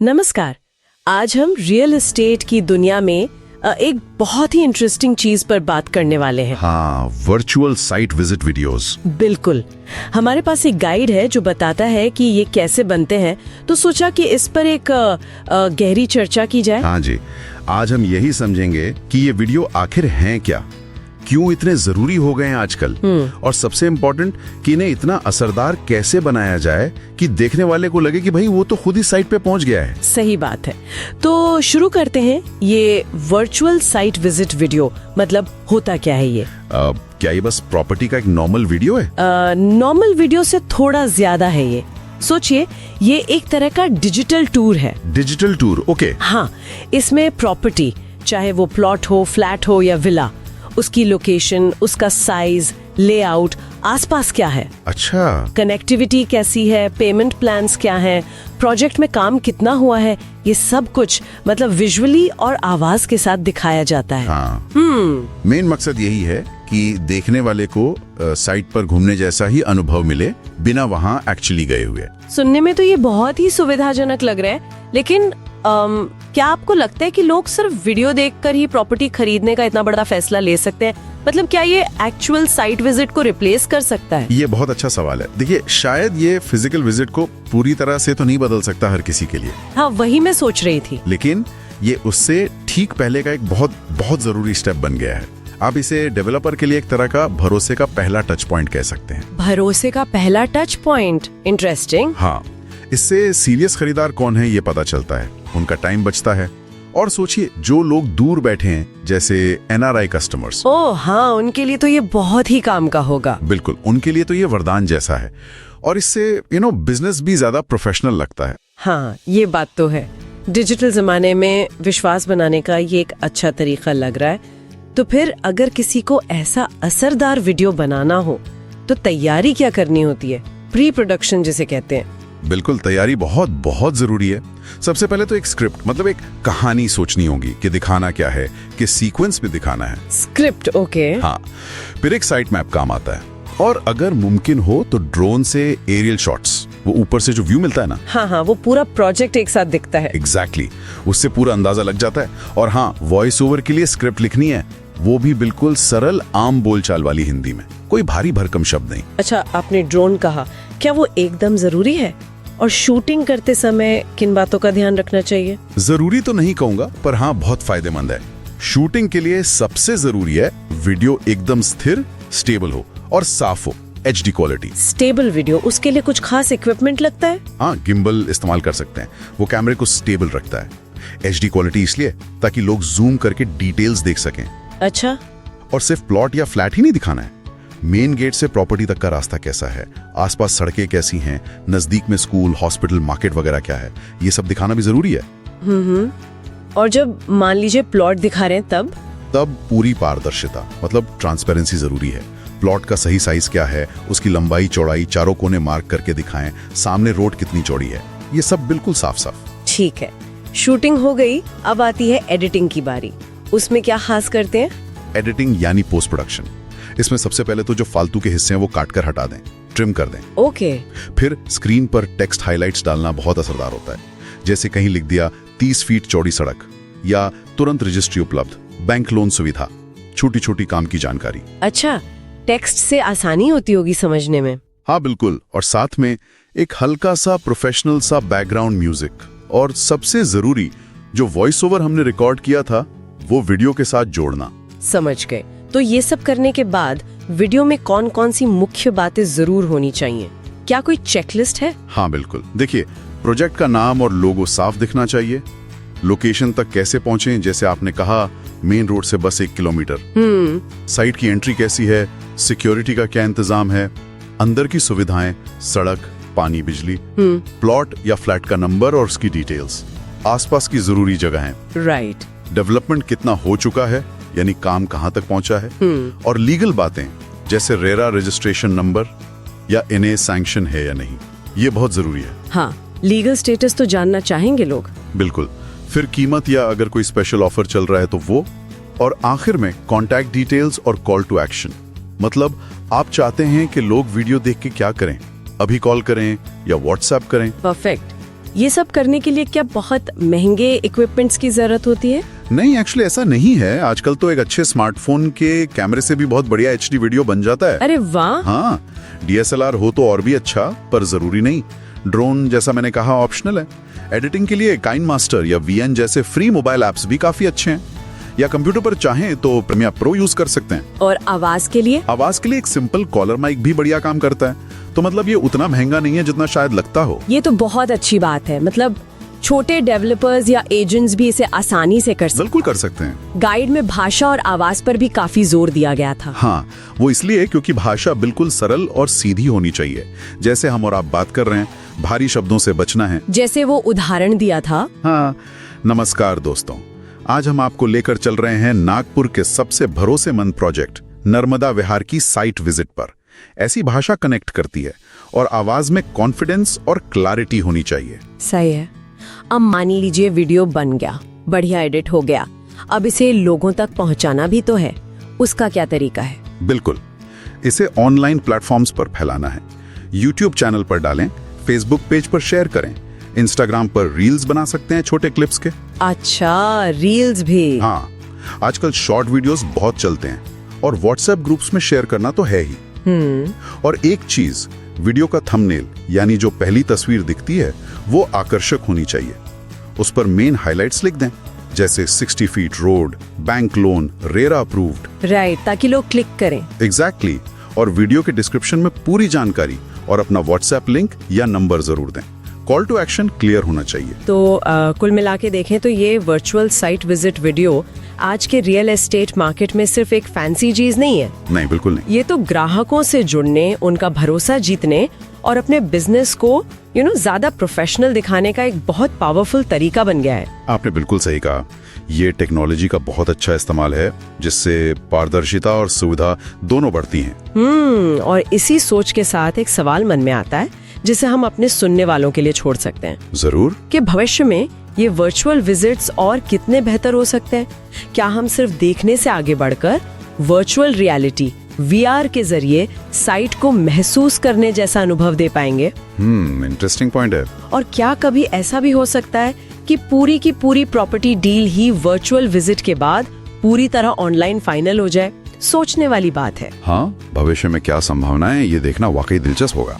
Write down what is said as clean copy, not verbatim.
नमस्कार। आज हम रियल एस्टेट की दुनिया में एक बहुत ही इंटरेस्टिंग चीज पर बात करने वाले हैं। हाँ, वर्चुअल साइट विजिट वीडियोस। बिल्कुल। हमारे पास एक गाइड है जो बताता है कि ये कैसे बनते हैं, तो सोचा कि इस पर एक गहरी चर्चा की जाए। हाँ जी, आज हम यही समझेंगे कि ये वीडियो आखिर हैं क्या, क्यों इतने जरूरी हो गए हैं आजकल, और सबसे इम्पोर्टेंट कि इन्हें इतना असरदार कैसे बनाया जाए कि देखने वाले को लगे कि भाई वो तो खुद ही साइट पे पहुंच गया है। सही बात है। तो शुरू करते हैं। ये वर्चुअल साइट विजिट वीडियो मतलब होता क्या है ये? क्या ये बस प्रॉपर्टी का एक नॉर्मल वीडियो है? नॉर्मल वीडियो से थोड़ा ज्यादा है ये। सोचिए, ये एक तरह का डिजिटल टूर है। Digital tour, okay. हाँ, इसमें प्रॉपर्टी, चाहे वो प्लॉट हो, फ्लैट हो या विला, उसकी लोकेशन, उसका साइज, लेआउट, आसपास क्या है, अच्छा, कनेक्टिविटी कैसी है, पेमेंट प्लान्स क्या हैं, प्रोजेक्ट में काम कितना हुआ है, ये सब कुछ मतलब विजुअली और आवाज के साथ दिखाया जाता है। हाँ। मेन मकसद यही है कि देखने वाले को साइट पर घूमने जैसा ही अनुभव मिले बिना वहाँ एक्चुअली गए हुए। सुनने में तो ये बहुत ही सुविधाजनक लग रहा है, लेकिन क्या आपको लगता है कि लोग सिर्फ वीडियो देखकर ही प्रॉपर्टी खरीदने का इतना बड़ा फैसला ले सकते हैं? मतलब क्या ये एक्चुअल साइट विजिट को रिप्लेस कर सकता है? ये बहुत अच्छा सवाल है। देखिए, शायद ये फिजिकल विजिट को पूरी तरह से तो नहीं बदल सकता हर किसी के लिए। हाँ, वही मैं सोच रही थी। लेकिन ये उससे ठीक पहले का एक बहुत बहुत जरूरी स्टेप बन गया है। आप इसे डेवलपर के लिए एक तरह का भरोसे का पहला टच पॉइंट कह सकते हैं। भरोसे का पहला टच पॉइंट, इंटरेस्टिंग। हाँ, इससे सीरियस खरीदार कौन है ये पता चलता है, उनका टाइम बचता है। और सोचिए, जो लोग दूर बैठे हैं जैसे एनआरआई कस्टमर्स, ओह हाँ, उनके लिए तो ये बहुत ही काम का होगा। बिल्कुल, उनके लिए तो ये वरदान जैसा है। और इससे बिजनेस भी ज्यादा प्रोफेशनल लगता है। हाँ, ये बात तो है। डिजिटल जमाने में विश्वास बनाने का ये एक अच्छा तरीका लग रहा है। तो फिर अगर किसी को ऐसा असरदार वीडियो बनाना हो तो तैयारी क्या करनी होती है? प्री प्रोडक्शन जिसे कहते हैं। बिल्कुल, तैयारी बहुत बहुत जरूरी है। सबसे पहले तो एक स्क्रिप्ट मतलब एक कहानी सोचनी होगी कि दिखाना क्या है, किस सीक्वेंस में दिखाना है। Script, okay. हाँ, फिर एक साइट मैप काम आता है, और अगर मुमकिन हो तो ड्रोन से एरियल शॉट्स, वो ऊपर से जो व्यू मिलता है ना, हाँ, वो पूरा प्रोजेक्ट एक साथ दिखता है। एग्जैक्टली, उससे पूरा अंदाजा लग जाता है। और हाँ, वॉइस ओवर के लिए स्क्रिप्ट लिखनी है, वो भी बिल्कुल सरल आम बोलचाल वाली हिंदी में, कोई भारी भरकम शब्द नहीं। अच्छा, आपने ड्रोन कहा, क्या वो एकदम जरूरी है? और शूटिंग करते समय किन बातों का ध्यान रखना चाहिए? जरूरी तो नहीं कहूंगा, पर हाँ बहुत फायदेमंद है। शूटिंग के लिए सबसे जरूरी है वीडियो एकदम स्थिर, स्टेबल हो और साफ हो, HD क्वालिटी। स्टेबल वीडियो, उसके लिए कुछ खास इक्विपमेंट लगता है? हाँ, गिम्बल इस्तेमाल कर सकते हैं, वो कैमरे को स्टेबल रखता है। HD क्वालिटी इसलिए ताकि लोग जूम करके डिटेल्स देख सकें। अच्छा। और सिर्फ प्लॉट या फ्लैट ही नहीं दिखाना है, मेन गेट से प्रॉपर्टी तक का रास्ता कैसा है, आसपास सड़कें कैसी हैं, नजदीक में स्कूल, हॉस्पिटल, मार्केट वगैरह क्या है, ये सब दिखाना भी जरूरी है। और जब मान लीजिए प्लॉट दिखा रहे हैं तब पूरी पारदर्शिता मतलब ट्रांसपेरेंसी जरूरी है। प्लॉट का सही साइज क्या है, उसकी लंबाई चौड़ाई चारों कोने मार्क करके दिखाएं, सामने रोड कितनी चौड़ी है, ये सब बिल्कुल साफ साफ। ठीक है, शूटिंग हो गई, अब आती है एडिटिंग की बारी। उसमें क्या खास करते हैं? एडिटिंग यानी पोस्ट प्रोडक्शन। इसमें सबसे पहले तो जो फालतू के हिस्से हैं वो काट कर हटा दें, ट्रिम कर दें। ओके। फिर स्क्रीन पर टेक्स्ट हाइलाइट्स डालना बहुत असरदार होता है। जैसे कहीं लिख दिया 30 फीट चौड़ी सड़क, या तुरंत रजिस्ट्री उपलब्ध, बैंक लोन सुविधा, छोटी छोटी काम की जानकारी। अच्छा, टेक्स्ट से आसानी होती होगी समझने में। हाँ बिल्कुल, और साथ में एक हल्का सा प्रोफेशनल सा बैकग्राउंड म्यूजिक, और सबसे जरूरी जो वॉइस ओवर हमने रिकॉर्ड किया था वो वीडियो के साथ जोड़ना। समझ गए। तो ये सब करने के बाद वीडियो में कौन कौन सी मुख्य बातें जरूर होनी चाहिए? क्या कोई चेकलिस्ट है? हाँ बिल्कुल, देखिए, प्रोजेक्ट का नाम और लोगो साफ दिखना चाहिए। लोकेशन तक कैसे पहुंचे, जैसे आपने कहा मेन रोड से बस 1 किलोमीटर। साइट की एंट्री कैसी है, सिक्योरिटी का क्या इंतजाम है, अंदर की सुविधाएं, सड़क, पानी, बिजली, प्लॉट या फ्लैट का नंबर और उसकी डिटेल्स, आसपास की जरूरी जगहें, राइट, डेवलपमेंट कितना हो चुका है यानी काम कहां तक पहुंचा है, और लीगल बातें जैसे रेरा रजिस्ट्रेशन नंबर या NA सैंक्शन है या नहीं, ये बहुत जरूरी है। हाँ, लीगल स्टेटस तो जानना चाहेंगे लोग। बिल्कुल। फिर कीमत या अगर कोई स्पेशल ऑफर चल रहा है तो वो, और आखिर में कॉन्टैक्ट डिटेल्स और कॉल टू एक्शन। मतलब आप चाहते हैं कि लोग वीडियो देख के क्या करें, अभी कॉल करें या व्हाट्सएप करें। परफेक्ट। ये सब करने के लिए क्या बहुत महंगे इक्विपमेंट्स की जरूरत होती है? नहीं, एक्चुअली ऐसा नहीं है। आजकल तो एक अच्छे स्मार्टफोन के कैमरे से भी बहुत बढ़िया HD वीडियो बन जाता है। अरे वाह। हाँ, DSLR हो तो और भी अच्छा, पर जरूरी नहीं। ड्रोन जैसा मैंने कहा ऑप्शनल है। एडिटिंग के लिए काइनमास्टर या VN जैसे फ्री मोबाइल ऐप्स भी काफी अच्छे हैं। या कंप्यूटर पर चाहें तो प्रीमियर प्रो यूज कर सकते हैं। और आवाज के लिए? आवाज के लिए एक सिंपल कॉलर माइक भी बढ़िया काम करता है। तो मतलब ये उतना महंगा नहीं है जितना शायद लगता हो। ये तो बहुत अच्छी बात है। मतलब छोटे डेवलपर्स या एजेंट्स भी इसे आसानी से कर सकते हैं। बिल्कुल कर सकते हैं। गाइड में भाषा और आवाज पर भी काफी जोर दिया गया था। हाँ, वो इसलिए क्योंकि भाषा बिल्कुल सरल और सीधी होनी चाहिए। जैसे हम और आप बात कर रहे हैं, भारी शब्दों से बचना है। जैसे वो उदाहरण दिया था। हाँ, नमस्कार दोस्तों, आज हम आपको लेकर चल रहे हैं नागपुर के सबसे भरोसेमंद प्रोजेक्ट नर्मदा विहार की साइट विजिट पर। ऐसी भाषा कनेक्ट करती है और आवाज में कॉन्फिडेंस और क्लैरिटी होनी चाहिए। सही है। अब मान लीजिए वीडियो बन गया, बढ़िया एडिट हो गया, अब इसे लोगों तक पहुंचाना भी तो है। उसका क्या तरीका है? बिल्कुल, इसे ऑनलाइन प्लेटफॉर्म्स पर फैलाना है। YouTube चैनल पर डालें, Facebook पेज पर शेयर करें, Instagram पर रील्स बना सकते हैं छोटे क्लिप्स के। अच्छा, रील्स भी? हाँ, आजकल शॉर्ट वीडियोस बहुत चलते हैं और WhatsApp ग्रुप्स में शेयर करना तो है ही। और एक चीज, वीडियो का थंबनेल यानी जो पहली तस्वीर दिखती है वो आकर्षक होनी चाहिए। उस पर मेन हाइलाइट्स लिख दें, जैसे 60 feet road, bank loan, RERA approved. Right, ताकि लोग क्लिक करें। एग्जैक्टली। और वीडियो के डिस्क्रिप्शन में पूरी जानकारी और अपना WhatsApp लिंक या नंबर जरूर दें। कॉल टू एक्शन क्लियर होना चाहिए। तो कुल मिला के देखें तो ये वर्चुअल साइट विजिट वीडियो आज के रियल एस्टेट मार्केट में सिर्फ एक फैंसी चीज नहीं है। नहीं, बिल्कुल नहीं। ये तो ग्राहकों से जुड़ने, उनका भरोसा जीतने और अपने बिजनेस को ज्यादा प्रोफेशनल दिखाने का एक बहुत पावरफुल तरीका बन गया है। आपने बिल्कुल सही कहा। ये टेक्नोलॉजी का बहुत अच्छा इस्तेमाल है, जिससे पारदर्शिता और सुविधा दोनों बढ़ती हैं। और इसी सोच के साथ एक सवाल मन में आता है जिसे हम अपने सुनने वालों के लिए छोड़ सकते हैं। जरूर। कि भविष्य में ये वर्चुअल विजिट्स और कितने बेहतर हो सकते हैं? क्या हम सिर्फ देखने से आगे बढ़कर वर्चुअल रियलिटी VR के जरिए साइट को महसूस करने जैसा अनुभव दे पाएंगे? इंटरेस्टिंग पॉइंट है। और क्या कभी ऐसा भी हो सकता है कि पूरी की पूरी प्रॉपर्टी डील ही वर्चुअल विजिट के बाद पूरी तरह ऑनलाइन फाइनल हो जाए? सोचने वाली बात है। हाँ, भविष्य में क्या संभावना है ये देखना वाकई दिलचस्प होगा।